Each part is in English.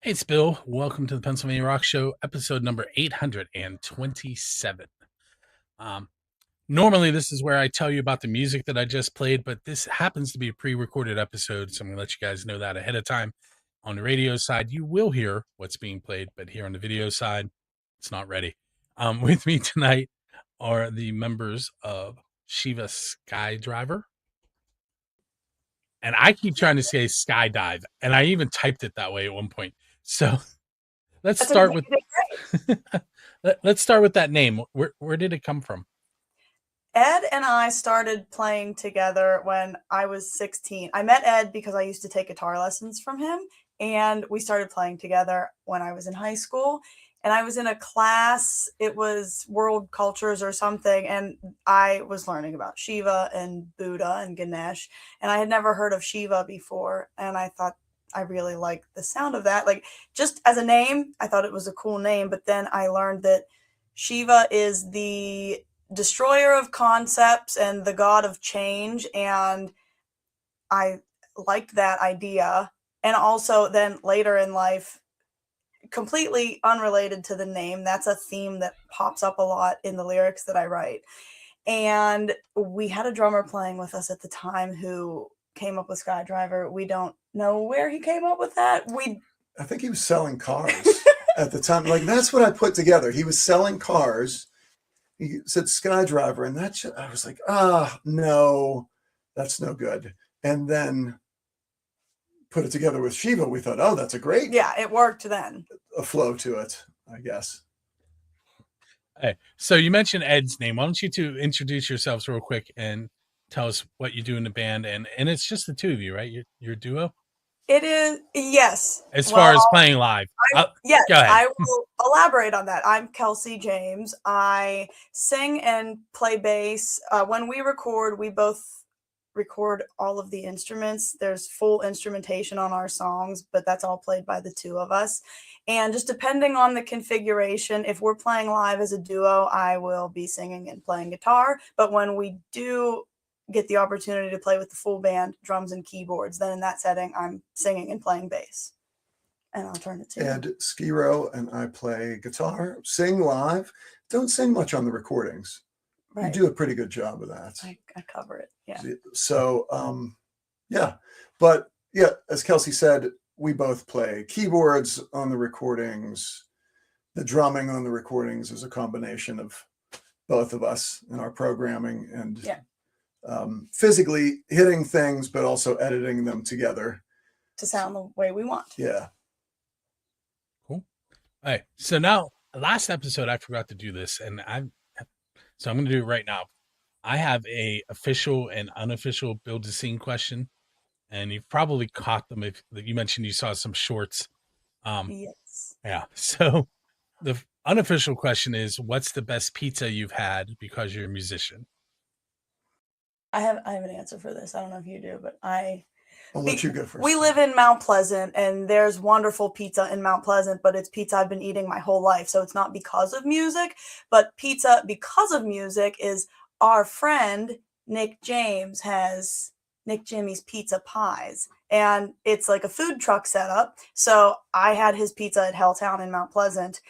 Hey, it's Bill. Welcome to the Pennsylvania Rock Show, episode number 827. Um, Normally, this is where I tell you about the music that I just played, but this happens to be a pre recorded episode, so I'm going to let you guys know that ahead of time. On the radio side, you will hear what's being played, but here on the video side, it's not ready. With me tonight are the members of Shiva Skydriver. And I keep trying to say skydive, and I even typed it that way at one point. So let's That's start okay. with let's start with that name. Where did it come from? Ed and I started playing together when I was 16. I met Ed because I used to take guitar lessons from him, and we started playing together when I was in high school. And I was in a class, it was world cultures or something, and I was learning about Shiva and Buddha and Ganesh, and I had never heard of Shiva before, and I thought I really liked the sound of that. Like, just as a name, I thought it was a cool name, but then I learned that Shiva is the destroyer of concepts and the god of change, and I liked that idea. And also then later in life, completely unrelated to the name, that's a theme that pops up a lot in the lyrics that I write. And we had a drummer playing with us at the time who came up with Skydriver. We don't know where he came up with that. I think he was selling cars at the time. Like, that's what I put together. He was selling cars. He said Skydriver, and I was like, no, that's no good. And then put it together with Shiva. We thought, that's a great, it worked then. A flow to it, I guess. Hey, so you mentioned Ed's name. Why don't you two introduce yourselves real quick and tell us what you do in the band? And it's just the two of you, right? You're a duo? It is, yes. As far as playing live. Yes, go ahead. I will elaborate on that. I'm Kelsey James. I sing and play bass. When we record, we both record all of the instruments. There's full instrumentation on our songs, but that's all played by the two of us. And just depending on the configuration, if we're playing live as a duo, I will be singing and playing guitar. But when we do get the opportunity to play with the full band, drums and keyboards, then in that setting, I'm singing and playing bass. And I'll turn it to Ed Skero, and I play guitar, sing live. Don't sing much on the recordings. Right. You do a pretty good job of that. I cover it. Yeah. So, But yeah, as Kelsey said, we both play keyboards on the recordings. The drumming on the recordings is a combination of both of us in our programming and physically hitting things, but also editing them together to sound the way we want. Yeah. Cool. All right. So now, last episode, I forgot to do this, and so I'm going to do it right now. I have a official and unofficial build a scene question, and you've probably caught them if you mentioned you saw some shorts. Yes. Yeah. So the unofficial question is, what's the best pizza you've had because you're a musician? I have an answer for this. I don't know if you do, but I'll let you go first. We live in Mount Pleasant, and there's wonderful pizza in Mount Pleasant, but it's pizza I've been eating my whole life. So it's not because of music, but pizza because of music is our friend Nick James has Nick Jimmy's Pizza Pies, and it's like a food truck setup. So I had his pizza at Helltown in Mount Pleasant,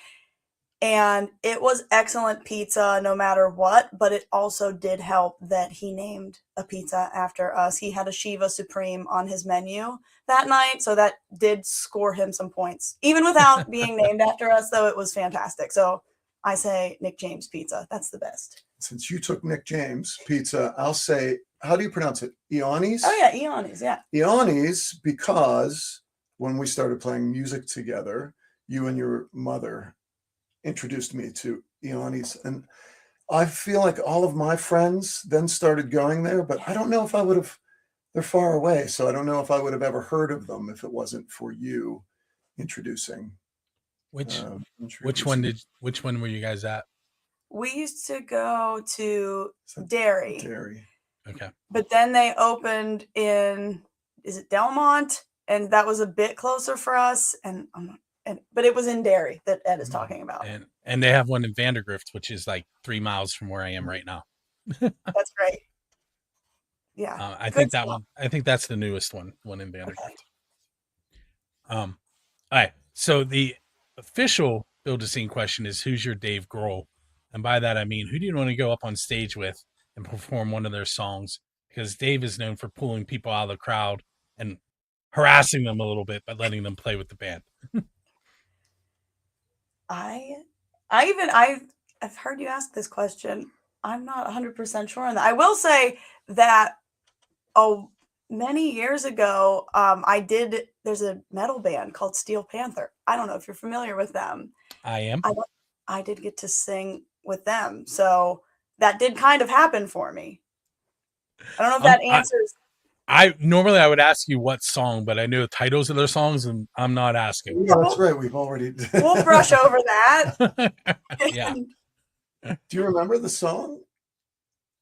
and it was excellent pizza no matter what, but it also did help that he named a pizza after us. He had a Shiva Supreme on his menu that night, so that did score him some points. Even without being named after us, though, it was fantastic. So I say Nick James Pizza. That's the best. Since you took Nick James Pizza, I'll say, how do you pronounce it? Ioannis? Oh, yeah, Ioannis, yeah. Ioannis, because when we started playing music together, you and your mother introduced me to Ioannis, and I feel like all of my friends then started going there, but I don't know if I would have, they're far away, so I don't know if I would have ever heard of them if it wasn't for you introducing. Which one were you guys at? We used to go to Derry. Okay. But then they opened in, is it Delmont? And that was a bit closer for us, but it was in Derry that Ed is talking about. And they have one in Vandergrift, which is like 3 miles from where I am right now. That's great. Yeah. I think that's the newest one in Vandergrift. Okay. All right. So the official build a scene question is who's your Dave Grohl? And by that I mean who do you want to go up on stage with and perform one of their songs? Because Dave is known for pulling people out of the crowd and harassing them a little bit, but letting them play with the band. I I've heard you ask this question. I'm not 100% sure on that. I will say that many years ago, there's a metal band called Steel Panther. I don't know if you're familiar with them. I am. I did get to sing with them. So that did kind of happen for me. I don't know if that answers. I normally I would ask you what song, but I know the titles of their songs, and I'm not asking. Yeah, that's right. We've already. We'll brush over that. Yeah. Do you remember the song?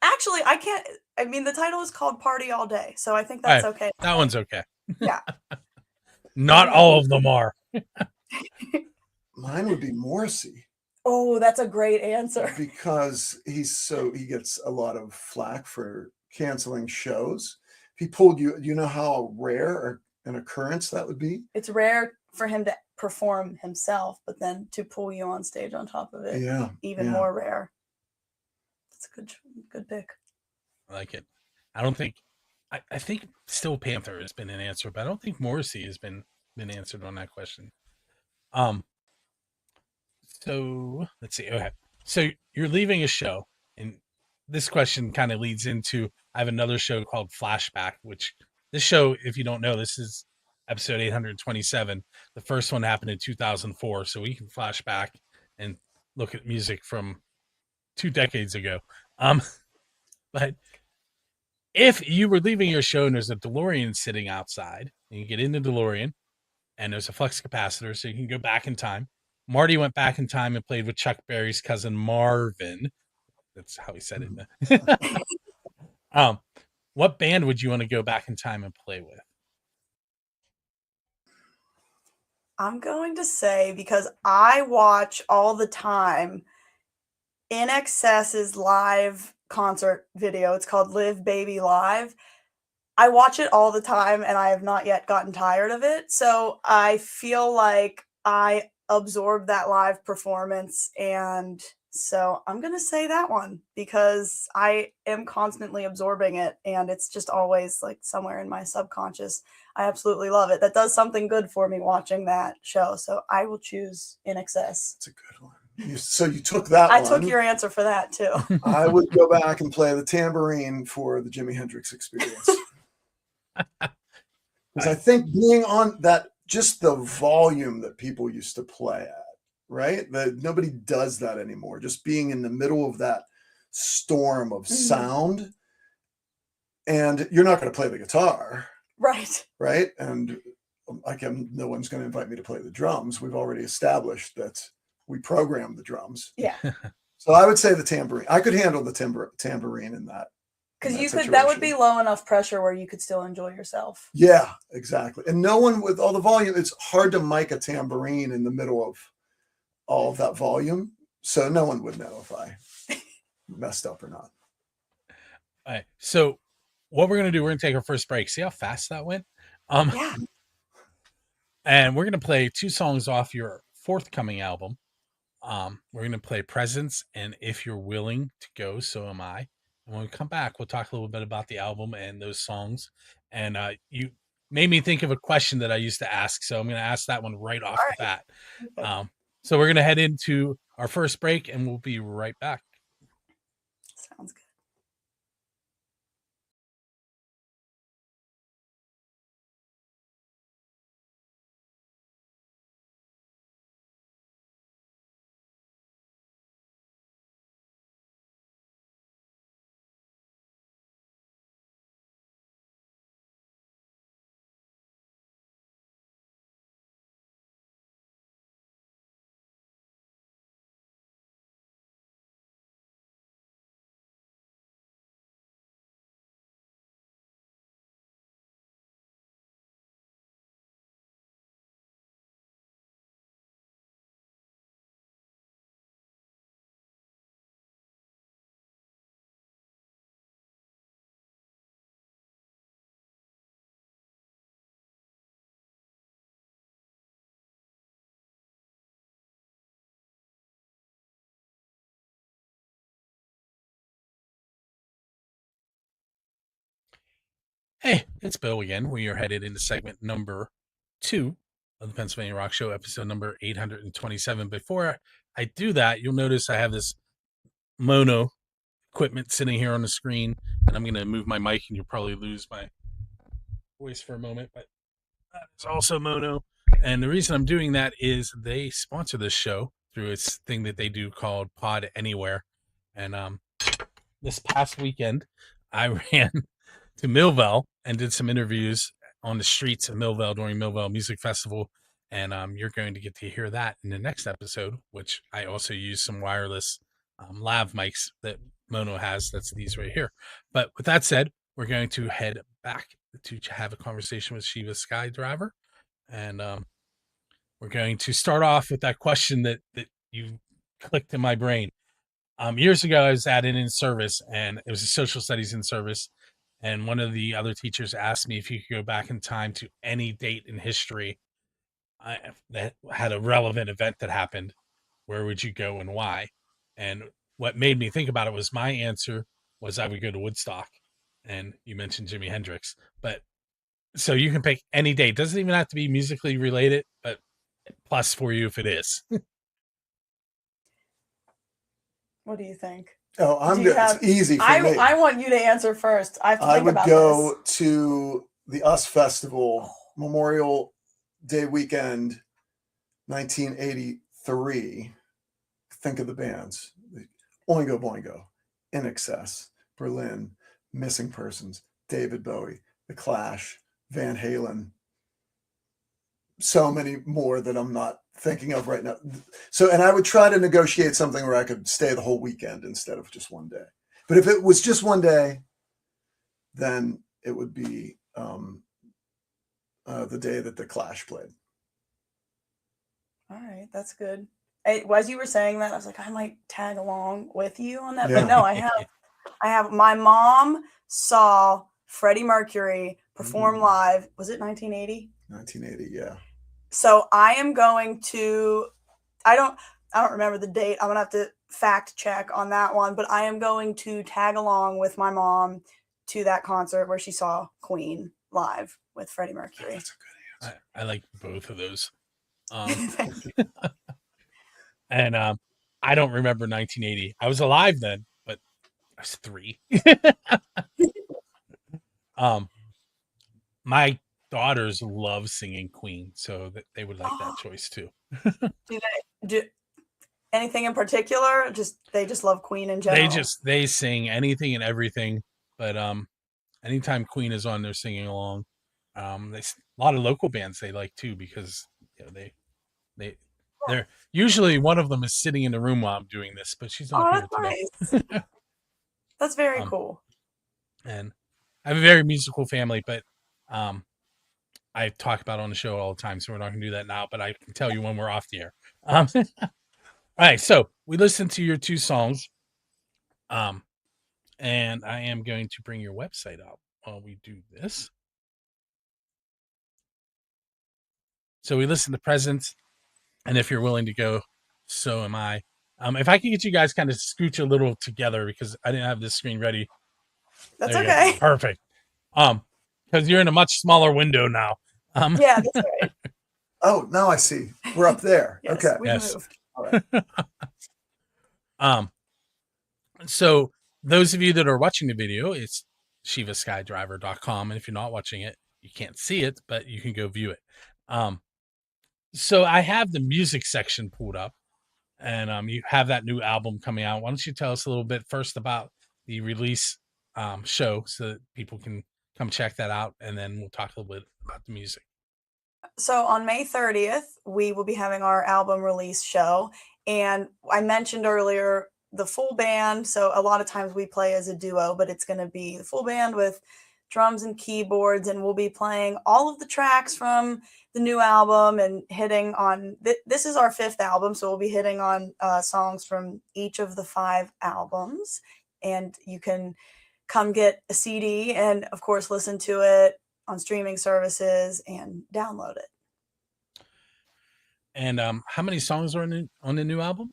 Actually, I can't. I mean, the title is called "Party All Day," so I think that's okay. That one's okay. Yeah. Not all of them are. Mine would be Morrissey. Oh, that's a great answer. Because he gets a lot of flack for canceling shows. If he pulled you, you know how rare an occurrence that would be? It's rare for him to perform himself, but then to pull you on stage on top of it, even more rare. That's a good pick. I like it. I don't think I think Steel Panther has been an answer, but I don't think Morrissey has been answered on that question. So let's see. Okay. So you're leaving a show, and this question kind of leads into I have another show called Flashback, which this show, if you don't know, this is episode 827. The first one happened in 2004, so we can flash back and look at music from 2 decades ago. But if you were leaving your show and there's a DeLorean sitting outside, and you get in the DeLorean, and there's a flux capacitor, so you can go back in time. Marty went back in time and played with Chuck Berry's cousin Marvin. That's how he said it. What band would you want to go back in time and play with? I'm going to say, because I watch all the time INXS's live concert video. It's called Live Baby Live. I watch it all the time and I have not yet gotten tired of it. So I feel like I absorbed that live performance, and so I'm going to say that one because I am constantly absorbing it and it's just always like somewhere in my subconscious. I absolutely love it. That does something good for me watching that show. So I will choose INXS. That's a good one. So you took that I one. took your answer for that too. I would go back and play the tambourine for the Jimi Hendrix Experience. Because I think being on that, just the volume that people used to play at, right? That nobody does that anymore. Just being in the middle of that storm of sound, and you're not going to play the guitar, right? And no one's going to invite me to play the drums. We've already established that we program the drums. Yeah. So I would say the tambourine. I could handle the tambourine in that. Because that would be low enough pressure where you could still enjoy yourself. Yeah, exactly. And no one with all the volume, it's hard to mic a tambourine in the middle of all of that volume. So no one would know if I messed up or not. All right. So what we're going to do, we're going to take our first break. See how fast that went? Yeah. And we're going to play 2 songs off your forthcoming album. We're going to play Presence and If You're Willing to Go, So Am I. And when we come back, we'll talk a little bit about the album and those songs. And you made me think of a question that I used to ask, so I'm going to ask that one right off the bat. Okay. So we're going to head into our first break, and we'll be right back. Sounds good. Hey, it's Bill again. We are headed into segment number 2 of the Pennsylvania Rock Show, episode number 827. Before I do that, you'll notice I have this mono equipment sitting here on the screen, and I'm going to move my mic, and you'll probably lose my voice for a moment, but it's also mono. And the reason I'm doing that is they sponsor this show through its thing that they do called Pod Anywhere. And this past weekend, I ran to Millville and did some interviews on the streets of Millville during Millville Music Festival. And you're going to get to hear that in the next episode, which I also use some wireless lav mics that Mono has. That's these right here. But with that said, we're going to head back to have a conversation with Shiva Skydriver. And we're going to start off with that question that you clicked in my brain. Years ago, I was at an in-service, and it was a social studies in-service. And one of the other teachers asked me if you could go back in time to any date in history that had a relevant event that happened. Where would you go and why? And what made me think about it was my answer was I would go to Woodstock. And you mentioned Jimi Hendrix. But so you can pick any date. It doesn't even have to be musically related, but plus for you if it is. What do you think? Oh, I'm good. It's easy for me. I want you to answer first. I have to think about this. I would go to the US Festival, Memorial Day weekend, 1983. Think of the bands. Oingo Boingo, In Excess, Berlin, Missing Persons, David Bowie, The Clash, Van Halen. So many more that I'm not thinking of right now. So, and I would try to negotiate something where I could stay the whole weekend instead of just one day. But if it was just one day, then it would be the day that The Clash played. All right, that's good. As you were saying that, I was like, I might tag along with you on that. Yeah. But no, I have. My mom saw Freddie Mercury perform live. Was it 1980? 1980, yeah. So I am going to, I don't remember the date. I'm going to have to fact check on that one, but I am going to tag along with my mom to that concert where she saw Queen live with Freddie Mercury. That's a good answer. I like both of those. And I don't remember 1980. I was alive then, but I was 3. My daughters love singing Queen, so that they would like that choice too. Do anything in particular? They just love Queen in general. They sing anything and everything, but anytime Queen is on, they're singing along. A lot of local bands they like too, because they're usually one of them is sitting in the room while I'm doing this, but she's not here today. Nice. That's very cool. And I have a very musical family, but I talk about it on the show all the time, so we're not going to do that now, but I can tell you when we're off the air. All right, so we listened to your 2 songs, and I am going to bring your website up while we do this. So we listened to Presence, and if you're willing to go, so am I. If I can get you guys kind of scooch a little together, because I didn't have this screen ready. That's okay. Perfect. Because you're in a much smaller window now. Yeah, that's right. Oh, now I see. We're up there. Yes, okay. We moved. All right. So those of you that are watching the video, it's shivaskydriver.com. And if you're not watching it, you can't see it, but you can go view it. So I have the music section pulled up, and you have that new album coming out. Why don't you tell us a little bit first about the release show so that people can come check that out, and then we'll talk a little bit about the music. So on May 30th, we will be having our album release show. And I mentioned earlier the full band. So a lot of times we play as a duo, but it's going to be the full band with drums and keyboards. And we'll be playing all of the tracks from the new album and hitting on, this is our 5th album. So we'll be hitting on songs from each of the 5 albums. And you can come get a CD and, of course, listen to it on streaming services and download it. And how many songs are on the new album?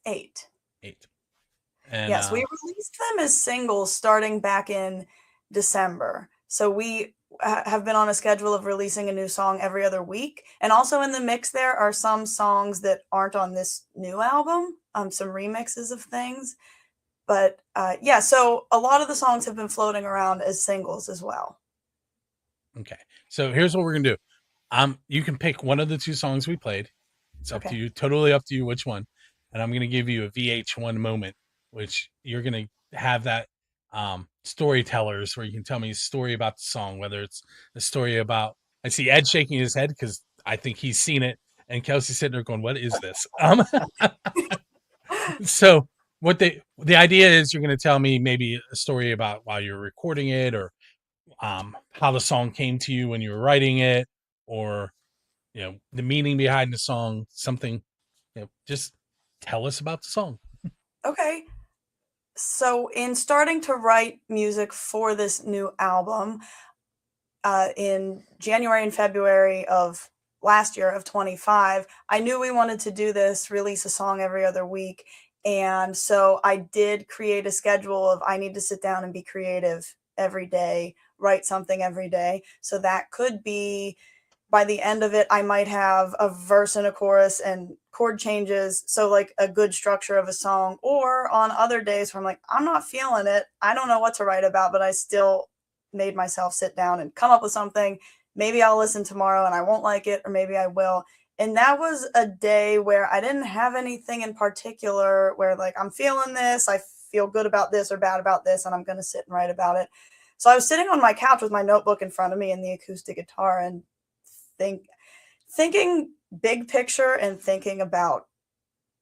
8. 8. And, yes, we released them as singles starting back in December. So we have been on a schedule of releasing a new song every other week. And also in the mix there are some songs that aren't on this new album, some remixes of things. But yeah, so a lot of the songs have been floating around as singles as well. Okay. So here's what we're going to do. You can pick one of the two songs we played. It's up to you, totally up to you which one. And I'm going to give you a VH1 moment, which you're going to have that storytellers where you can tell me a story about the song, whether it's a story about, I see Ed shaking his head because I think he's seen it, and Kelsey sitting there going, what is this? So what the idea is, you're going to tell me maybe a story about while you're recording it, or how the song came to you when you were writing it, or the meaning behind the song, something. Just tell us about the song. Okay. So in starting to write music for this new album, in January and February of last year of 25, I knew we wanted to do this, release a song every other week. And so I did create a schedule of, I need to sit down and be creative every day, write something every day. So that could be, by the end of it, I might have a verse and a chorus and chord changes. So like a good structure of a song. Or on other days where I'm like, I'm not feeling it, I don't know what to write about, but I still made myself sit down and come up with something. Maybe I'll listen tomorrow and I won't like it, or maybe I will. And that was a day where I didn't have anything in particular where like, I'm feeling this, I feel good about this or bad about this, and I'm going to sit and write about it. So I was sitting on my couch with my notebook in front of me and the acoustic guitar, and thinking big picture and thinking about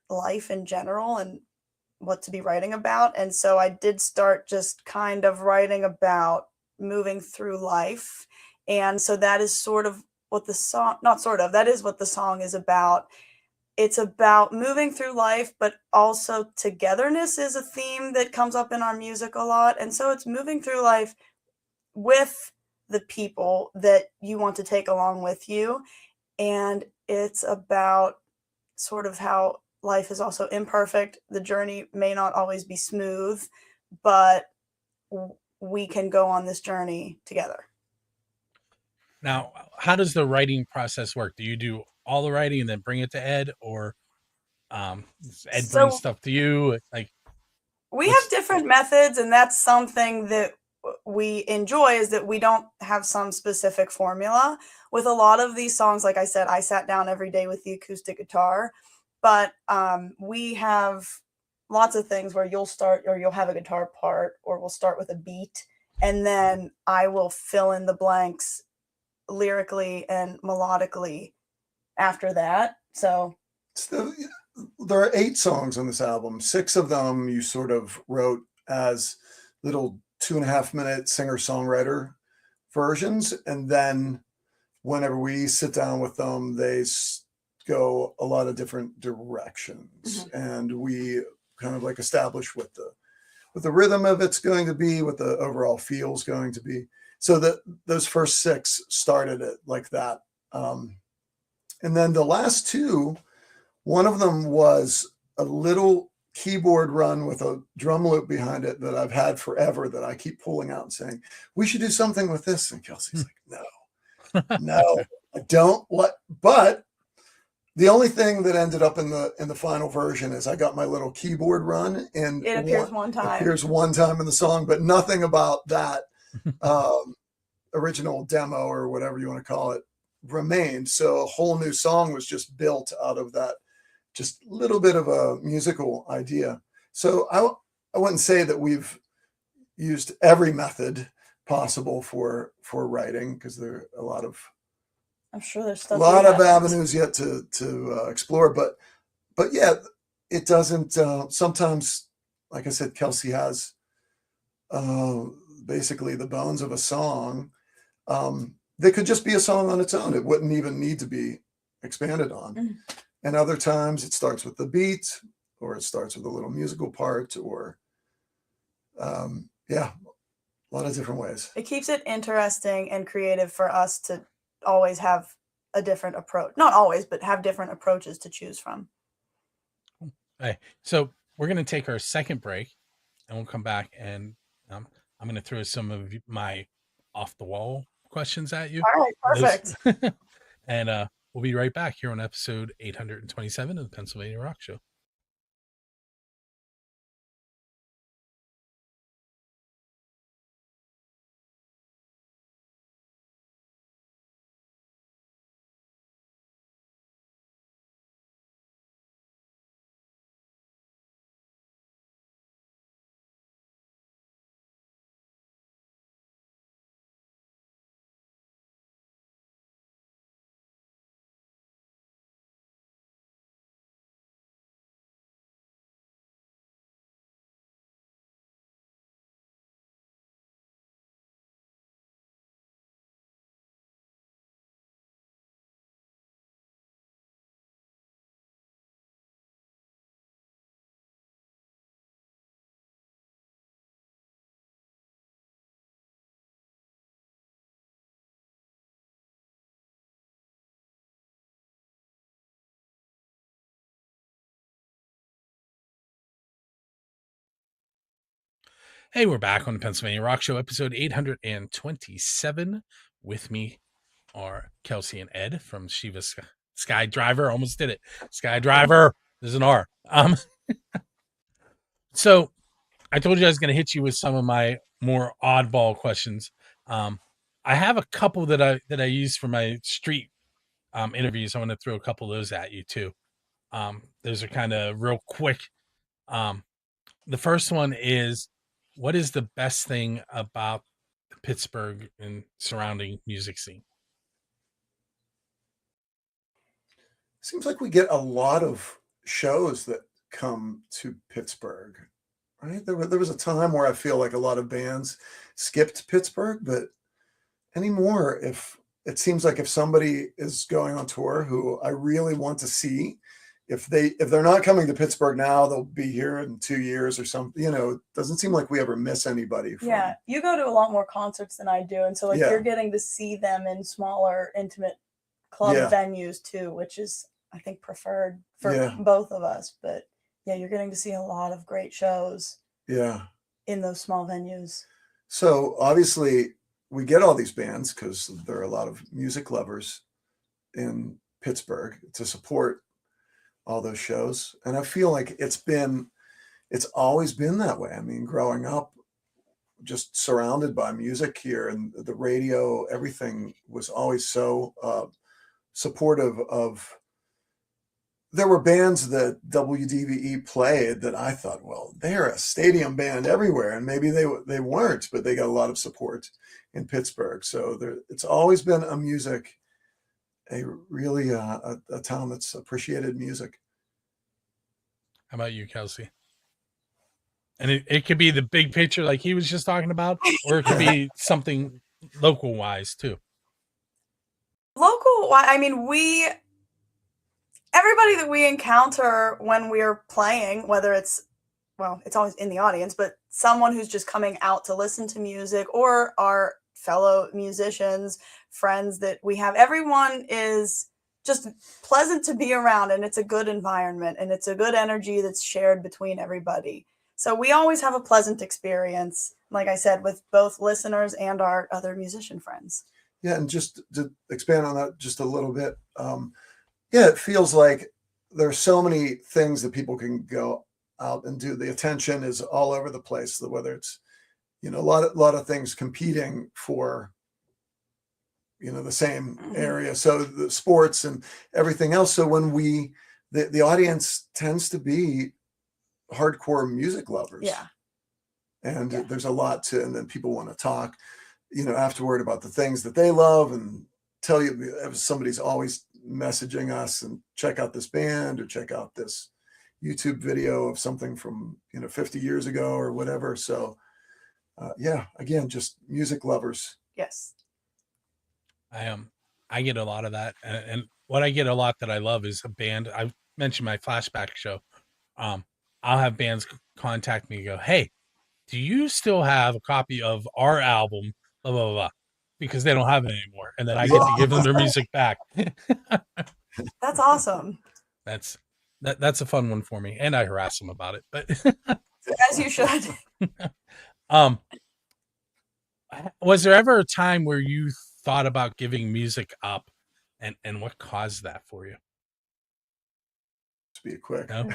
life in general and what to be writing about. And so I did start just kind of writing about moving through life. And so that is sort of what the song, not sort of, that is what the song is about. It's about moving through life, but also togetherness is a theme that comes up in our music a lot. And so it's moving through life with the people that you want to take along with you. And it's about sort of how life is also imperfect. The journey may not always be smooth, but we can go on this journey together. Now, how does the writing process work? Do you do all the writing and then bring it to Ed, or Ed brings stuff to you? Like, we have different methods, and that's something that we enjoy, is that we don't have some specific formula. With a lot of these songs, like I said, I sat down every day with the acoustic guitar, but we have lots of things where you'll start, or you'll have a guitar part, or we'll start with a beat, and then I will fill in the blanks lyrically and melodically after that. So there are 8 songs on this album. 6 of them you sort of wrote as little 2.5-minute singer-songwriter versions, and then whenever we sit down with them, they go a lot of different directions, and we kind of like establish what the rhythm of it's going to be, what the overall feel is going to be. So that those first 6 started it like that. And then the last 2, one of them was a little keyboard run with a drum loop behind it that I've had forever, that I keep pulling out and saying, we should do something with this. And Kelsey's like, no, I don't. But the only thing that ended up in the final version is I got my little keyboard run, and it appears one time. Appears one time in the song, but nothing about that original demo, or whatever you want to call it, remained. So a whole new song was just built out of that, just a little bit of a musical idea. So I wouldn't say that we've used every method possible for writing, because there are a lot of, I'm sure there's stuff, a lot of avenues yet to explore, but yeah, it doesn't. Sometimes, like I said, Kelsey has basically the bones of a song. That could just be a song on its own. It wouldn't even need to be expanded on. And other times it starts with the beat, or it starts with a little musical part, or yeah, a lot of different ways. It keeps it interesting and creative for us to always have a different approach. Not always, but have different approaches to choose from. Okay. So we're going to take our second break, and we'll come back, and I'm going to throw some of my off the wall questions at you. All right, perfect. And we'll be right back here on episode 827 of the Pennsylvania Rock Show. Hey, we're back on the Pennsylvania Rock Show, episode 827. With me are Kelsey and Ed from Shiva Skydriver. Almost did it. Skydriver. There's an R. So I told you I was going to hit you with some of my more oddball questions. I have a couple that I use for my street interviews. I want to throw a couple of those at you too. Those are kind of real quick. The first one is, what is the best thing about the Pittsburgh and surrounding music scene? Seems like we get a lot of shows that come to Pittsburgh, right? There was a time where I feel like a lot of bands skipped Pittsburgh, but anymore, if it seems like if somebody is going on tour who I really want to see, if they're not coming to Pittsburgh now, they'll be here in 2 years or something. You know, it doesn't seem like we ever miss anybody. Yeah, you go to a lot more concerts than I do, and so like you're getting to see them in smaller, intimate club venues too, which is, I think, preferred for both of us. But yeah, you're getting to see a lot of great shows. Yeah, in those small venues. So obviously, we get all these bands because there are a lot of music lovers in Pittsburgh to support all those shows. And I feel like it's always been that way. I mean, growing up, just surrounded by music here, and the radio, everything was always so supportive of. There were bands that WDVE played that I thought, well, they're a stadium band everywhere, and maybe they weren't, but they got a lot of support in Pittsburgh. So it's always been a really a town that's appreciated music. How about you, Kelsey? And it could be the big picture like he was just talking about, or it could be something local wise too. Local, I mean, everybody that we encounter when we're playing, whether it's always in the audience, but someone who's just coming out to listen to music, or our fellow musicians, friends that we have, everyone is just pleasant to be around, and it's a good environment, and it's a good energy that's shared between everybody. So we always have a pleasant experience, like I said, with both listeners and our other musician friends. Yeah, and just to expand on that just a little bit, it feels like there's so many things that people can go out and do. The attention is all over the place, whether it's, a lot of things competing for, the same area. So the sports and everything else. So when the audience tends to be hardcore music lovers. Yeah. And there's a lot and then people want to talk, afterward about the things that they love, and tell you if somebody's always messaging us and check out this band or check out this YouTube video of something from 50 years ago or whatever. So again, just music lovers. Yes, I get a lot of that, and what I get a lot that I love is a band. I mentioned my flashback show. I'll have bands contact me and go, "Hey, do you still have a copy of our album?" Blah blah blah. Because they don't have it anymore, and then I get to give them their music back. That's awesome. That's a fun one for me, and I harass them about it, but as you should. Was there ever a time where you thought about giving music up, and what caused that for you? To be quick. No?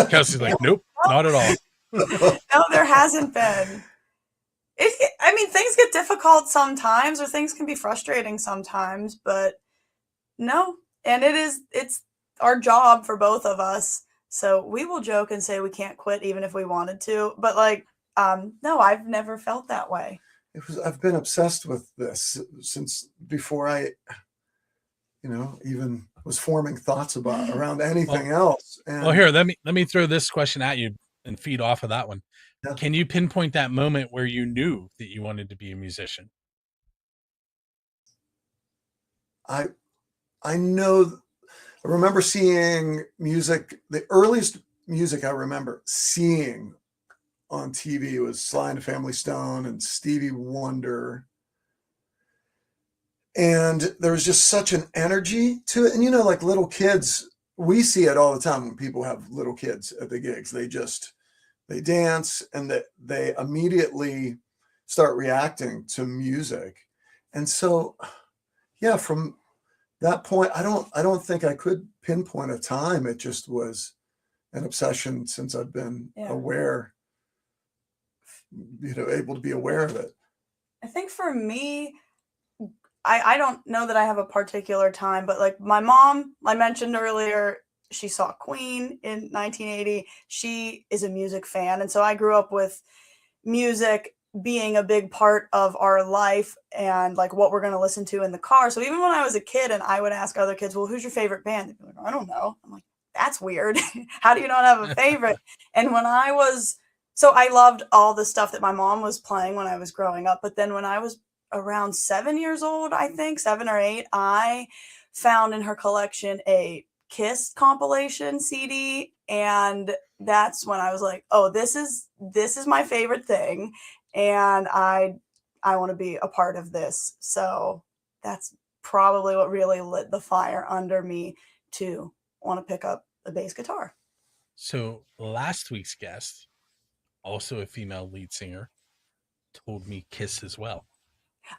Kelsey's like, nope, not at all. No, there hasn't been. I mean, things get difficult sometimes, or things can be frustrating sometimes, but no. And it's our job for both of us. So we will joke and say we can't quit even if we wanted to. But like, no, I've never felt that way. I've been obsessed with this since before I, even was forming thoughts around anything else. And well, here, let me throw this question at you and feed off of that one. Yeah. Can you pinpoint that moment where you knew that you wanted to be a musician? I remember seeing music. The earliest music I remember seeing on TV was Sly and the Family Stone and Stevie Wonder. And there was just such an energy to it. And, like little kids, we see it all the time when people have little kids at the gigs. They dance and they immediately start reacting to music. And so, yeah, from that point, I don't think I could pinpoint a time. It just was an obsession since I've been aware, able to be aware of it. I think for me, I don't know that I have a particular time, but like my mom, I mentioned earlier, she saw Queen in 1980. She is a music fan. And so I grew up with music being a big part of our life and like what we're going to listen to in the car. So even when I was a kid and I would ask other kids, well, who's your favorite band? They'd be like, I don't know. I'm like, that's weird. How do you not have a favorite? And so I loved all the stuff that my mom was playing when I was growing up. But then when I was around 7 years old, I think 7 or 8, I found in her collection a Kiss compilation CD. And that's when I was like, oh, this is my favorite thing. And I want to be a part of this. So that's probably what really lit the fire under me to want to pick up a bass guitar. So last week's guest, also a female lead singer, told me Kiss as well.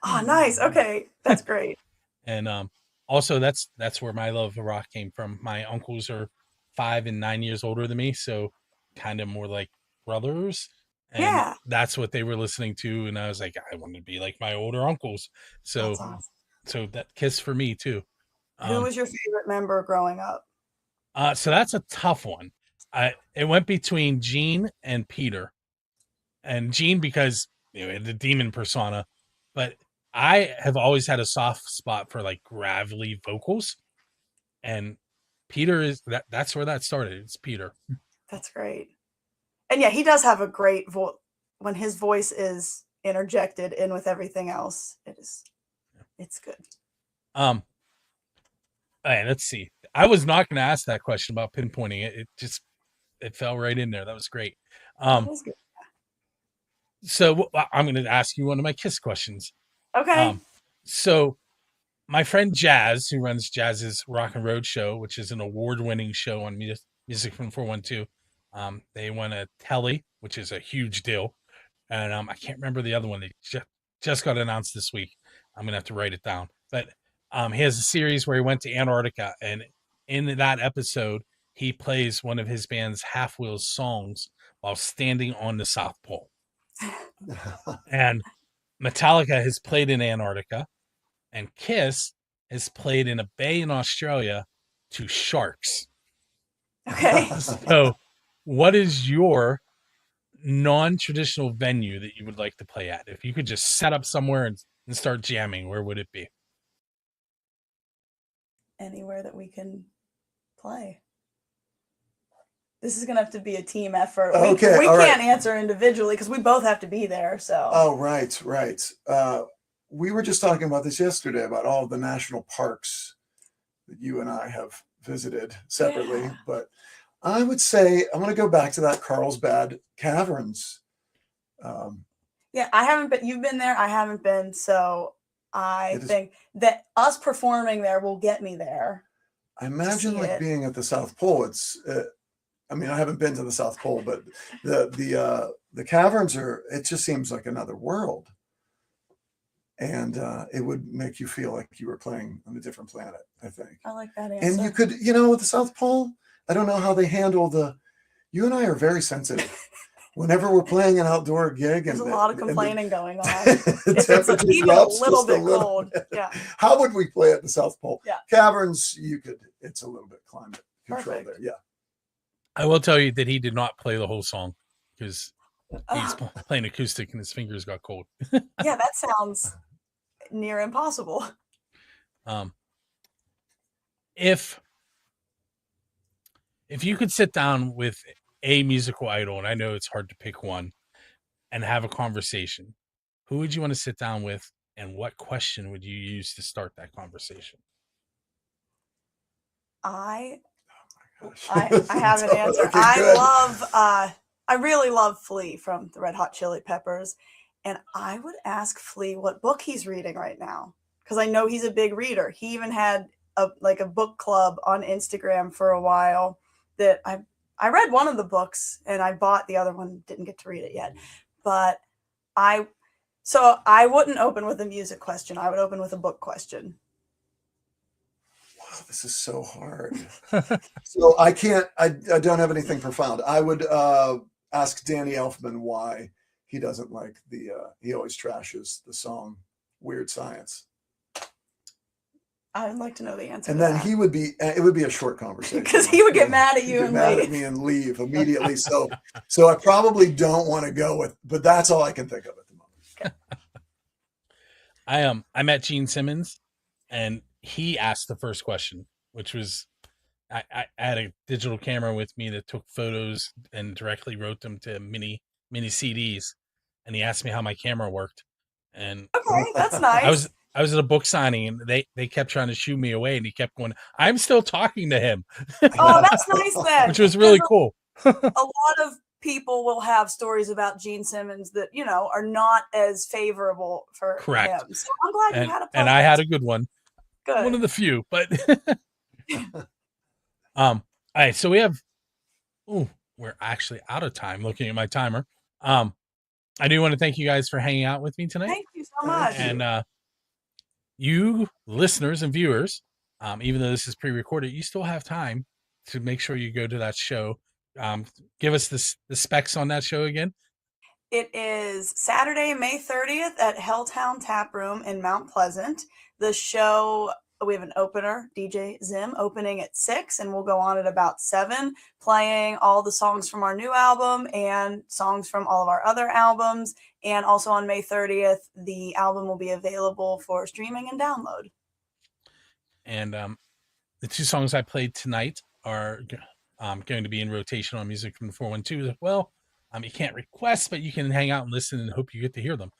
Oh, nice. Okay. That's great. And also that's where my love of rock came from. My uncles are 5 and 9 years older than me, so kind of more like brothers. And that's what they were listening to. And I was like, I want to be like my older uncles. So That's awesome. So that Kiss for me too. Who was your favorite member growing up? So that's a tough one. It went between Gene and Peter. And Gene because the demon persona, but I have always had a soft spot for like gravelly vocals, and Peter is that's where that started. It's Peter. That's great. And yeah, he does have a great voice when his voice is interjected in with everything else. It's good. All right, let's see. I was not going to ask that question about pinpointing it. It fell right in there. That was great. That was good. So I'm going to ask you one of my Kiss questions. Okay. So my friend Jazz, who runs Jazz's Rock and Road Show, which is an award-winning show on Music from 412, they won a Telly, which is a huge deal. And I can't remember the other one. They just got announced this week. I'm going to have to write it down. But he has a series where he went to Antarctica. And in that episode, he plays one of his band's Half Wheels songs while standing on the South Pole. And Metallica has played in Antarctica, and Kiss has played in a bay in Australia to sharks. Okay. So what is your non-traditional venue that you would like to play at? If you could just set up somewhere and start jamming, where would it be? Anywhere that we can play. This is going to have to be a team effort. Okay, we all can't right. answer individually because we both have to be there. So. Oh, right. We were just talking about this yesterday about all the national parks that you and I have visited separately. Yeah. But I would say I'm going to go back to that Carlsbad Caverns. Yeah, I haven't been. You've been there. I haven't been. So I think that us performing there will get me there. I imagine like being at the South Pole. I mean, I haven't been to the South Pole, but the caverns it just seems like another world. and it would make you feel like you were playing on a different planet, I think. I like that answer. And you could, with the South Pole, I don't know how they handle you and I are very sensitive. Whenever we're playing an outdoor gig, there's and a lot of complaining going on. the If it's temperature even a drops little just bit cold, yeah. How would we play at the South Pole? Yeah. Caverns, it's a little bit climate control Perfect. there. Yeah. I will tell you that he did not play the whole song because he's playing acoustic and his fingers got cold. Yeah, that sounds near impossible. If you could sit down with a musical idol, and I know it's hard to pick one, and have a conversation, who would you want to sit down with, and what question would you use to start that conversation? I Gosh. have an answer. Okay, good. I really love Flea from the Red Hot Chili Peppers, and I would ask Flea what book he's reading right now, because I know he's a big reader. He even had a book club on Instagram for a while that I read one of the books and I bought the other one, didn't get to read it yet. But I wouldn't open with a music question. I would open with a book question. Wow, this is so hard. So I don't have anything profound. I would ask Danny Elfman why he doesn't like he always trashes the song Weird Science. I would like to know the answer. And then it would be a short conversation. Because he would get mad at you and mad leave. at me and leave immediately. So I probably don't want to go with, but that's all I can think of at the moment. Okay. I met Gene Simmons, and he asked the first question, which was, I had a digital camera with me that took photos and directly wrote them to mini CDs, and he asked me how my camera worked. And okay, that's nice. I was at a book signing, and they kept trying to shoo me away, and he kept going, I'm still talking to him. Oh, that's nice then. Which was really cool. A lot of people will have stories about Gene Simmons that, are not as favorable for Correct. him. So I'm glad you had a podcast. And I had a good one. Good. One of the few, but all right, so we're actually out of time looking at my timer. I do want to thank you guys for hanging out with me tonight. Thank you so much. And you listeners and viewers, even though this is pre-recorded, you still have time to make sure you go to that show. Give us the specs on that show again. It is Saturday, May 30th at Helltown Tap Room in Mount Pleasant. The show, we have an opener, DJ Zim, opening at 6, and we'll go on at about 7, playing all the songs from our new album and songs from all of our other albums. And also on May 30th, the album will be available for streaming and download. And the 2 songs I played tonight are going to be in rotation on Music from the 412 as well. You can't request, but you can hang out and listen and hope you get to hear them.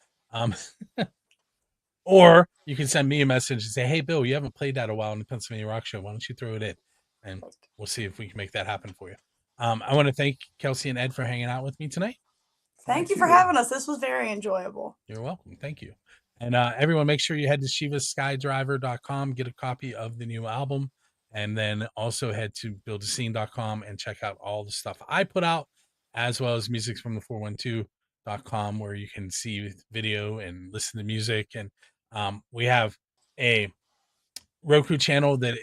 Or you can send me a message and say, hey, Bill, you haven't played that a while in the Pennsylvania Rock Show. Why don't you throw it in? And we'll see if we can make that happen for you. I want to thank Kelsey and Ed for hanging out with me tonight. Thank you for having us. This was very enjoyable. You're welcome. Thank you. And everyone, make sure you head to shivaskydriver.com, get a copy of the new album, and then also head to buildascene.com and check out all the stuff I put out, as well as musicsfromthe412.com, where you can see video and listen to music. And we have a Roku channel that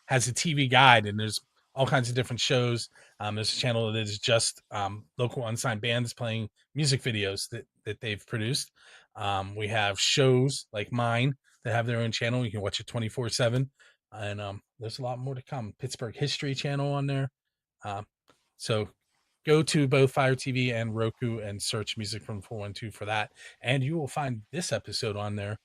has a TV guide, and there's all kinds of different shows. There's a channel that is just local unsigned bands playing music videos that they've produced. We have shows like mine that have their own channel. You can watch it 24/7. And there's a lot more to come. Pittsburgh History channel on there. So go to both Fire TV and Roku and search Music from 412 for that. And you will find this episode on there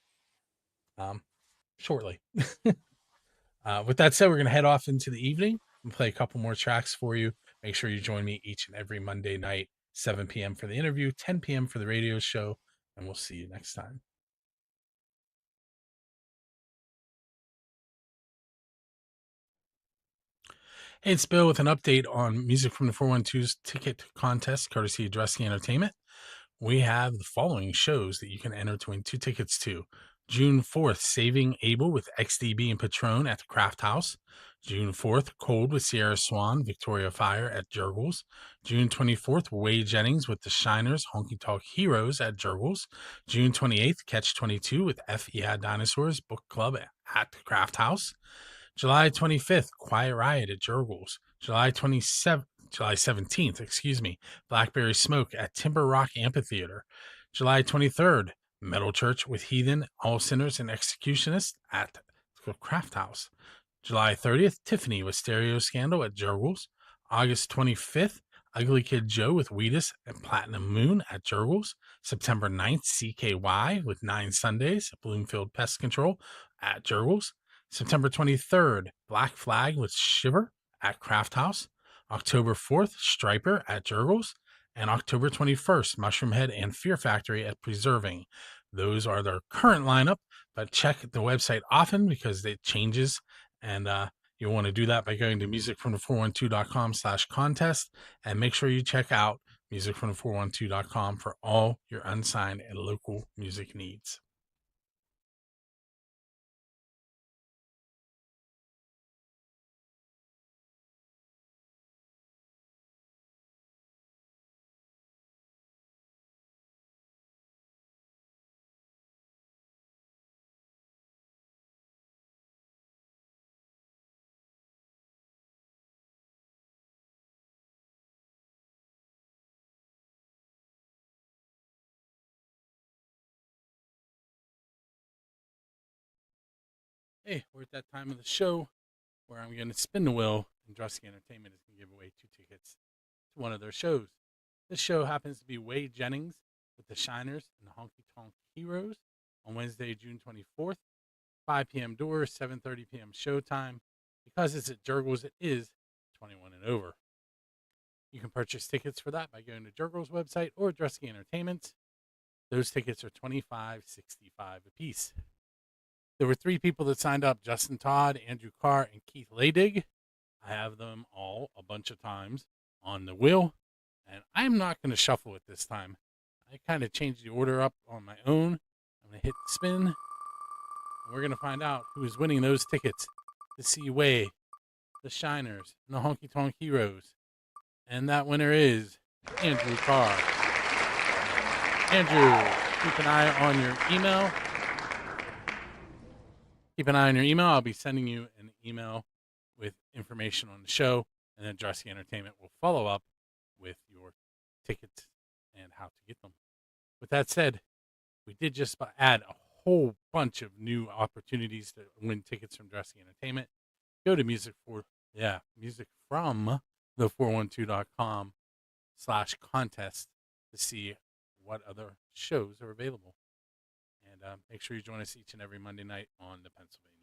shortly. With that said, we're going to head off into the evening and play a couple more tracks for you. Make sure you join me each and every Monday night, 7 p.m. for the interview, 10 p.m. for the radio show, and we'll see you next time. Hey, it's Bill with an update on Music from the 412's ticket contest, courtesy of Dressy Entertainment. We have the following shows that you can enter to win 2 tickets to. June 4th, Saving Abel with XDB and Patron at the Craft House. June 4th, Cold with Sierra Swan, Victoria Fire at Jurgles. June 24th, Wade Jennings with the Shiners, Honky Tonk Heroes at Jurgles. June 28th, Catch 22 with F. Yeah Dinosaurs Book Club at the Craft House. July 25th, Quiet Riot at Jurgles. July 17th, Blackberry Smoke at Timber Rock Amphitheater. July 23rd, Metal Church with Heathen, All Sinners, and Executionists at the Craft House. July 30th, Tiffany with Stereo Scandal at Jurgles. August 25th, Ugly Kid Joe with Wheatus and Platinum Moon at Jurgles. September 9th, CKY with 9 Sundays, Bloomfield Pest Control at Jurgles. September 23rd, Black Flag with Shiver at Craft House. October 4th, Striper at Jurgles. And October 21st, Mushroom Head and Fear Factory at Preserving. Those are their current lineup, but check the website often because it changes. And you'll want to do that by going to musicfromthe412.com/contest. And make sure you check out musicfromthe412.com for all your unsigned and local music needs. Hey, we're at that time of the show where I'm going to spin the wheel, and Drusky Entertainment is going to give away 2 tickets to one of their shows. This show happens to be Wade Jennings with the Shiners and the Honky Tonk Heroes on Wednesday, June 24th, 5 p.m. doors, 7:30 p.m. showtime. Because it's at Jurgles, it is 21 and over. You can purchase tickets for that by going to Jurgles' website or Drusky Entertainment. Those tickets are $25.65 a piece. There were 3 people that signed up: Justin Todd, Andrew Carr, and Keith Laydig. I have them all a bunch of times on the wheel, and I'm not going to shuffle it this time. I kind of changed the order up on my own. I'm going to hit spin, and we're going to find out who is winning those tickets to see Way, the Shiners, and the Honky Tonk Heroes. And that winner is Andrew Carr. Andrew, keep an eye on your email. I'll be sending you an email with information on the show, and then Drusky Entertainment will follow up with your tickets and how to get them. With that said, we did just add a whole bunch of new opportunities to win tickets from Drusky Entertainment. Go to musicfromthe412.com/contest to see what other shows are available. And make sure you join us each and every Monday night on the Pennsylvania